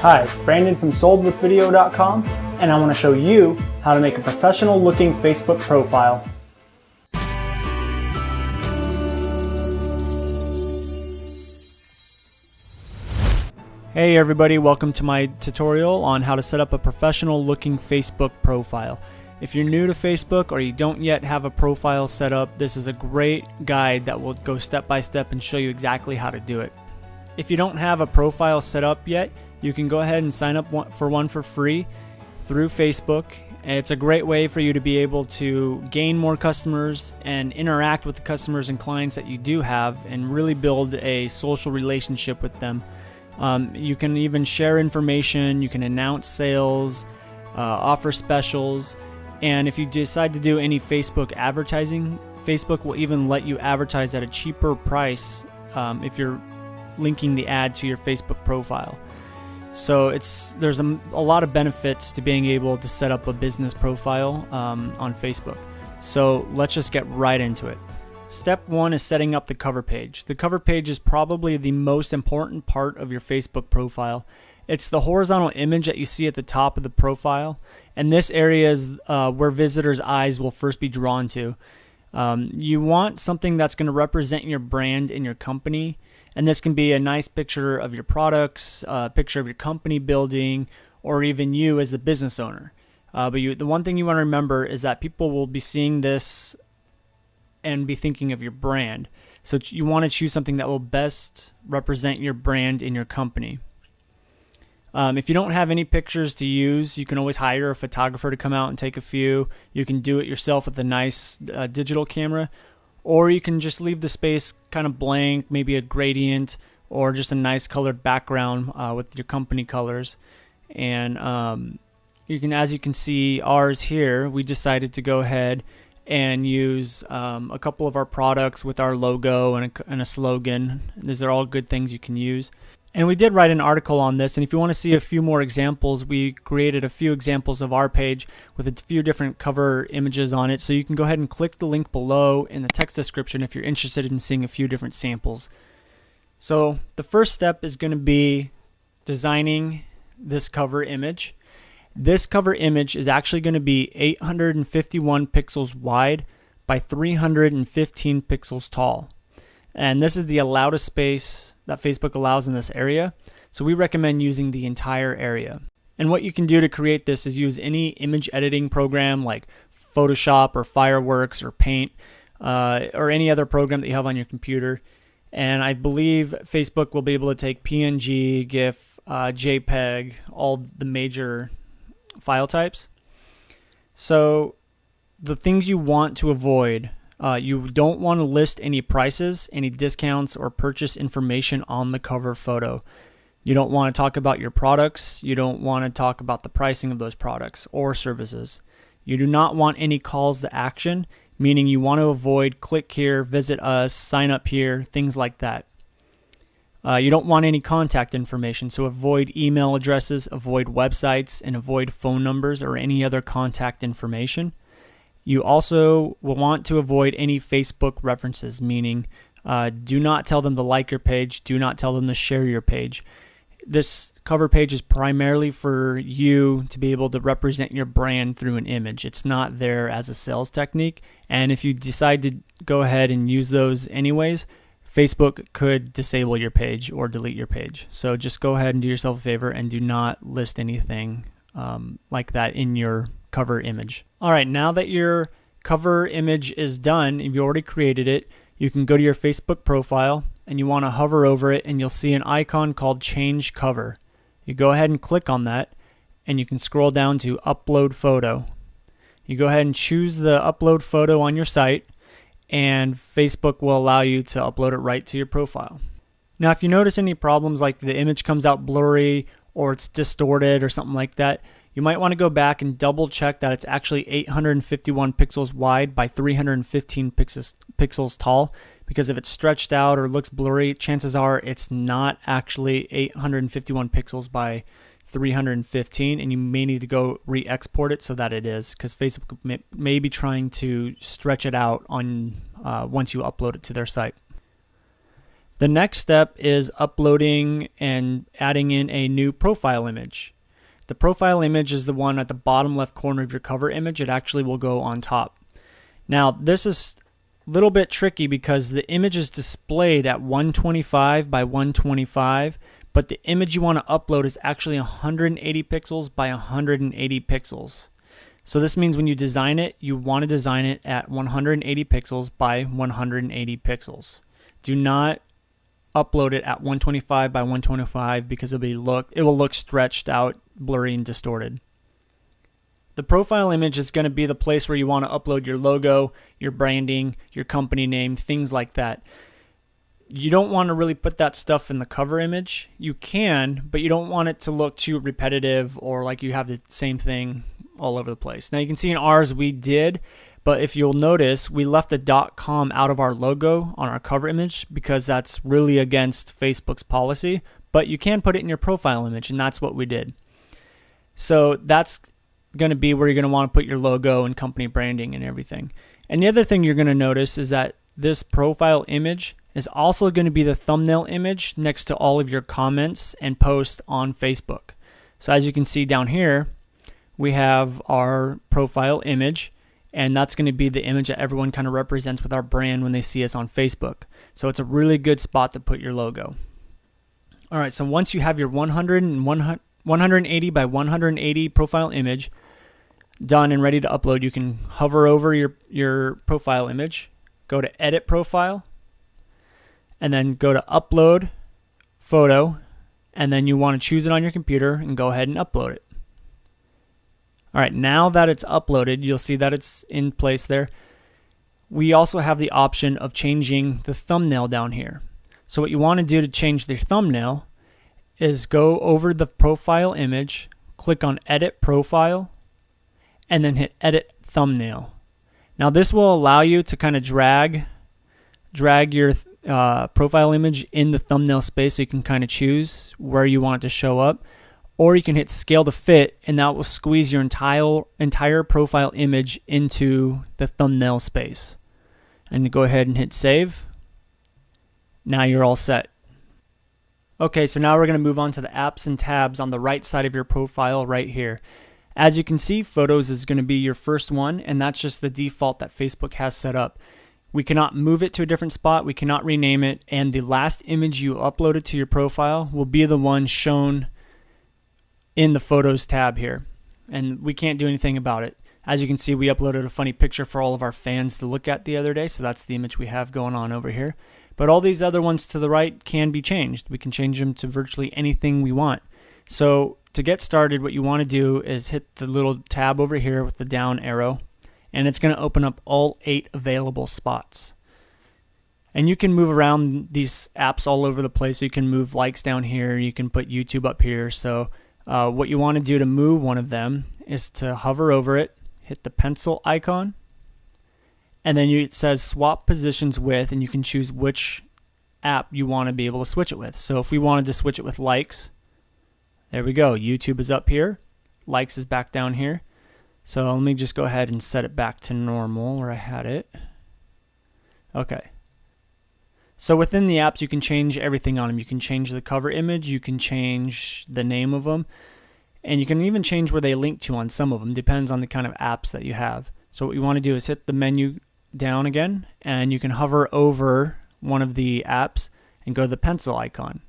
Hi, it's Brandon from SoldWithVideo.com, and I want to show you how to make a professional looking Facebook profile. Hey everybody, welcome to my tutorial on how to set up a professional looking Facebook profile. If you're new to Facebook or you don't yet have a profile set up, this is a great guide that will go step by step and show you exactly how to do it. If you don't have a profile set up yet, you can go ahead and sign up for one for free through Facebook. It's a great way for you to be able to gain more customers and interact with the customers and clients that you do have and really build a social relationship with them. You can even share information, you can announce sales, offer specials, and if you decide to do any Facebook advertising, Facebook will even let you advertise at a cheaper price if you're linking the ad to your Facebook profile. So there's a lot of benefits to being able to set up a business profile on Facebook. So let's just get right into it. Step one is setting up the cover page. The cover page is probably the most important part of your Facebook profile. It's the horizontal image that you see at the top of the profile, and this area is where visitors' eyes will first be drawn to. You want something that's going to represent your brand and your company, and this can be a nice picture of your products, a picture of your company building, or even you as the business owner. But the one thing you want to remember is that people will be seeing this and be thinking of your brand. So you want to choose something that will best represent your brand in your company. If you don't have any pictures to use, you can always hire a photographer to come out and take a few. You can do it yourself with a nice digital camera, or you can just leave the space kind of blank, maybe a gradient or just a nice colored background with your company colors. And as you can see ours here, we decided to go ahead and use a couple of our products with our logo and a slogan. These are all good things you can use. And we did write an article on this, and if you want to see a few more examples, we created a few examples of our page with a few different cover images on it. So you can go ahead and click the link below in the text description if you're interested in seeing a few different samples. So the first step is going to be designing this cover image. This cover image is actually going to be 851 pixels wide by 315 pixels tall. And this is the allowed space that Facebook allows in this area. So we recommend using the entire area. And what you can do to create this is use any image editing program like Photoshop or Fireworks or Paint or any other program that you have on your computer. And I believe Facebook will be able to take PNG, GIF, JPEG, all the major file types. So the things you want to avoid, you don't want to list any prices, any discounts, or purchase information on the cover photo. You don't want to talk about your products. You don't want to talk about the pricing of those products or services. You do not want any calls to action, meaning you want to avoid click here, visit us, sign up here, things like that. You don't want any contact information, so avoid email addresses, avoid websites, and avoid phone numbers or any other contact information. You also will want to avoid any Facebook references, meaning do not tell them to like your page, do not tell them to share your page. This cover page is primarily for you to be able to represent your brand through an image. It's not there as a sales technique, and if you decide to go ahead and use those anyways, Facebook could disable your page or delete your page. So just go ahead and do yourself a favor and do not list anything like that in your cover image. Alright, now that your cover image is done, if you already created it, you can go to your Facebook profile and you want to hover over it and you'll see an icon called Change Cover. You go ahead and click on that and you can scroll down to Upload Photo. You go ahead and choose the upload photo on your site and Facebook will allow you to upload it right to your profile. Now if you notice any problems like the image comes out blurry or it's distorted or something like that, you might want to go back and double check that it's actually 851 pixels wide by 315 pixels tall, because if it's stretched out or looks blurry, chances are it's not actually 851 pixels by 315, and you may need to go re-export it so that it is, because Facebook may be trying to stretch it out on once you upload it to their site. The next step is uploading and adding in a new profile image. The profile image is the one at the bottom left corner of your cover image. It actually will go on top. Now this is a little bit tricky because the image is displayed at 125 by 125, but the image you want to upload is actually 180 pixels by 180 pixels. So this means when you design it, you want to design it at 180 pixels by 180 pixels. Do not upload it at 125 by 125 because it will look stretched out, blurry, and distorted. The profile image is going to be the place where you want to upload your logo, your branding, your company name, things like that. You don't want to really put that stuff in the cover image. You can, but you don't want it to look too repetitive or like you have the same thing all over the place. Now you can see in ours we did, but if you'll notice, we left the .com out of our logo on our cover image because that's really against Facebook's policy, but you can put it in your profile image, and that's what we did. So that's going to be where you're going to want to put your logo and company branding and everything. And the other thing you're going to notice is that this profile image is also going to be the thumbnail image next to all of your comments and posts on Facebook. So as you can see down here, we have our profile image, and that's going to be the image that everyone kind of represents with our brand when they see us on Facebook. So it's a really good spot to put your logo. All right, so once you have your 180 by 180 profile image done and ready to upload, you can hover over your profile image, go to Edit Profile, and then go to Upload Photo, and then you want to choose it on your computer and go ahead and upload it. All right, now that it's uploaded, you'll see that it's in place there. We also have the option of changing the thumbnail down here. So what you want to do to change the thumbnail is go over the profile image, click on Edit Profile, and then hit Edit Thumbnail. Now this will allow you to kind of drag your profile image in the thumbnail space, so you can kind of choose where you want it to show up. Or you can hit Scale to Fit, and that will squeeze your entire profile image into the thumbnail space. And go ahead and hit Save. Now you're all set. Okay, so now we're going to move on to the apps and tabs on the right side of your profile right here. As you can see, Photos is going to be your first one, and that's just the default that Facebook has set up. We cannot move it to a different spot, we cannot rename it, and the last image you uploaded to your profile will be the one shown in the Photos tab here, and we can't do anything about it. As you can see, we uploaded a funny picture for all of our fans to look at the other day, so that's the image we have going on over here. But all these other ones to the right can be changed. We can change them to virtually anything we want. So to get started, what you want to do is hit the little tab over here with the down arrow, and it's going to open up all 8 available spots. And you can move around these apps all over the place. So you can move likes down here, you can put YouTube up here. So what you want to do to move one of them is to hover over it, hit the pencil icon, and then it says swap positions with, and you can choose which app you want to be able to switch it with. So if we wanted to switch it with likes, there we go. YouTube is up here, likes is back down here. So let me just go ahead and set it back to normal where I had it. Okay. So within the apps, you can change everything on them. You can change the cover image, you can change the name of them, and you can even change where they link to on some of them. Depends on the kind of apps that you have. So what you want to do is hit the menu down again, and you can hover over one of the apps and go to the pencil icon.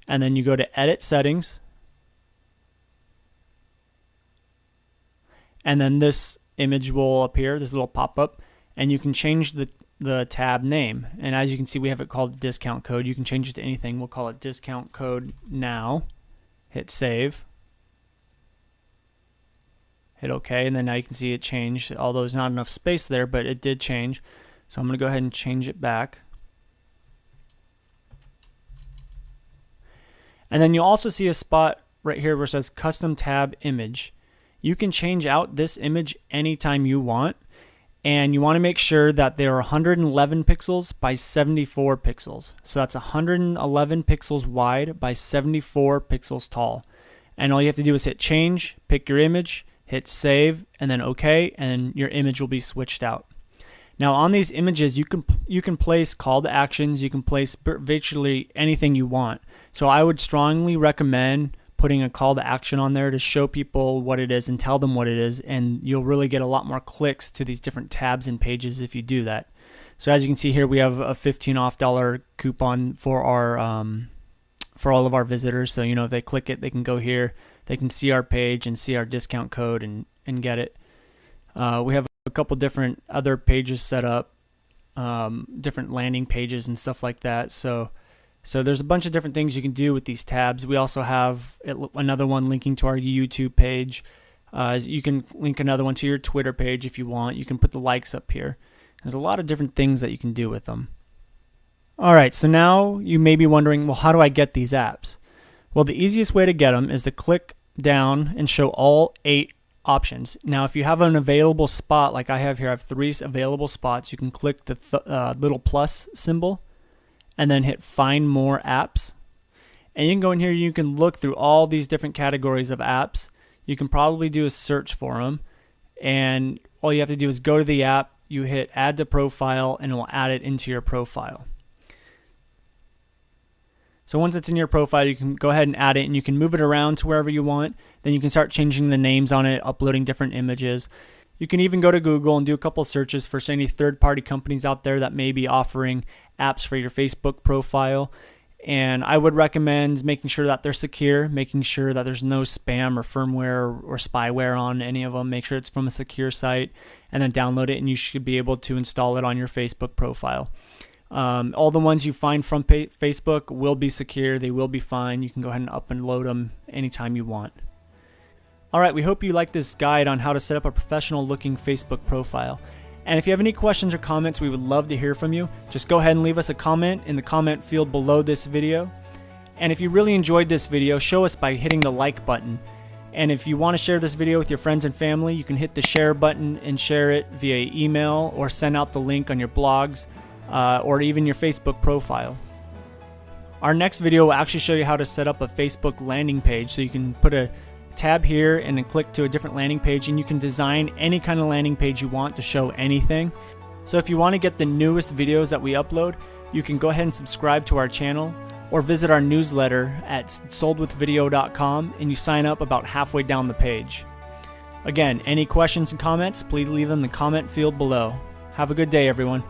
And then you go to Edit Settings, and then this image will appear, this little pop-up, and you can change the tab name. And as you can see, we have it called discount code. You can change it to anything. We'll call it discount code now. Hit save. Hit OK, and then now you can see it changed, although there's not enough space there, but it did change. So I'm going to go ahead and change it back. And then you'll also see a spot right here where it says custom tab image. You can change out this image anytime you want, and you want to make sure that they are 111 pixels by 74 pixels. So that's 111 pixels wide by 74 pixels tall. And all you have to do is hit change, pick your image, hit save, and then OK, and your image will be switched out. Now on these images, you can place call to actions, you can place virtually anything you want. So I would strongly recommend putting a call to action on there to show people what it is and tell them what it is, and you'll really get a lot more clicks to these different tabs and pages if you do that. So as you can see here, we have a $15 off coupon for our for all of our visitors. So if they click it, they can go here, they can see our page and see our discount code and get it. We have a couple different other pages set up, different landing pages and stuff like that. So there's a bunch of different things you can do with these tabs. We also have another one linking to our YouTube page. You can link another one to your Twitter page if you want. You can put the likes up here. There's a lot of different things that you can do with them. Alright, so now you may be wondering, well, how do I get these apps? Well, the easiest way to get them is to click down and show all 8 options. Now, if you have an available spot, like I have here, I have 3 available spots. You can click the little plus symbol and then hit Find More Apps. And you can go in here, you can look through all these different categories of apps. You can probably do a search for them. And all you have to do is go to the app, you hit Add to Profile, and it will add it into your profile. So once it's in your profile, you can go ahead and add it, and you can move it around to wherever you want. Then you can start changing the names on it, uploading different images. You can even go to Google and do a couple searches for any third-party companies out there that may be offering apps for your Facebook profile. And I would recommend making sure that they're secure, making sure that there's no spam or firmware or spyware on any of them. Make sure it's from a secure site, and then download it, and you should be able to install it on your Facebook profile. All the ones you find from Facebook will be secure. They will be fine. You can go ahead and upload them anytime you want. Alright, we hope you like this guide on how to set up a professional looking Facebook profile. And if you have any questions or comments, we would love to hear from you. Just go ahead and leave us a comment in the comment field below this video. And if you really enjoyed this video, show us by hitting the like button. And if you want to share this video with your friends and family, you can hit the share button and share it via email or send out the link on your blogs or even your Facebook profile. Our next video will actually show you how to set up a Facebook landing page. So you can put a tab here and then click to a different landing page, and you can design any kind of landing page you want to show anything. So if you want to get the newest videos that we upload, you can go ahead and subscribe to our channel or visit our newsletter at soldwithvideo.com, and you sign up about halfway down the page. Again, any questions and comments, please leave them in the comment field below. Have a good day, everyone.